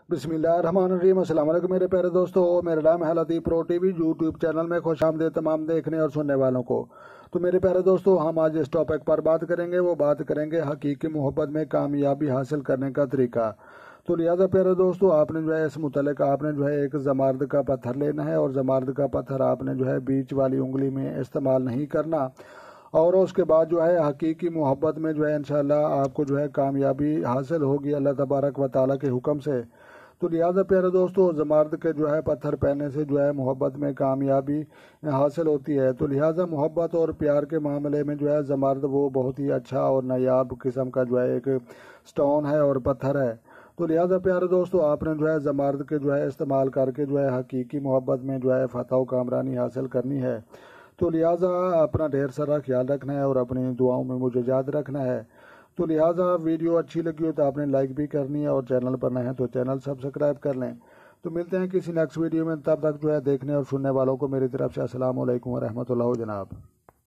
बिस्मिल्लाहिर्रहमानिर्रहीम। अस्सलाम वालेकुम मेरे प्यारे दोस्तों, मेरा नाम है लतीफ़ प्रो टीवी यूट्यूब चैनल में खुश आमदीद तमाम देखने और सुनने वालों को। तो मेरे प्यारे दोस्तों, हम आज इस टॉपिक पर बात करेंगे। वो बात करेंगे हकीकी मोहब्बत में कामयाबी हासिल करने का तरीका। तो लिहाजा प्यारे दोस्तों, आपने जो है इस मुतल्लिक आपने जो है एक जमारद का पत्थर लेना है और जमारद का पत्थर आपने जो है बीच वाली उंगली में इस्तेमाल नहीं करना। और उसके बाद जो है हकीकी मोहब्बत में जो है इंशाल्लाह आपको जो है कामयाबी हासिल होगी अल्लाह तबारक व तआला के हुक्म से। तो लिहाजा प्यारे दोस्तों, जमारद के जो है पत्थर पहनने से जो है मोहब्बत में कामयाबी हासिल होती है। तो लिहाजा मोहब्बत और प्यार के मामले में जो है जमारद वो बहुत ही अच्छा और नायाब किस्म का जो है एक स्टोन है और पत्थर है। तो लिहाजा प्यारे दोस्तों, आपने जो है जमारद के जो है इस्तेमाल करके जो है हकीकी मोहब्बत में जो है फतह व कामरानी हासिल करनी है। तो लिहाजा अपना ढेर सारा ख्याल रखना है और अपनी दुआओं में मुझे याद रखना है। तो लिहाजा वीडियो अच्छी लगी हो तो आपने लाइक भी करनी है और चैनल पर नए हैं तो चैनल सब्सक्राइब कर लें। तो मिलते हैं किसी नेक्स्ट वीडियो में, तब तक जो है देखने और सुनने वालों को मेरी तरफ से अस्सलाम वालेकुम व रहमतुल्लाह जनाब।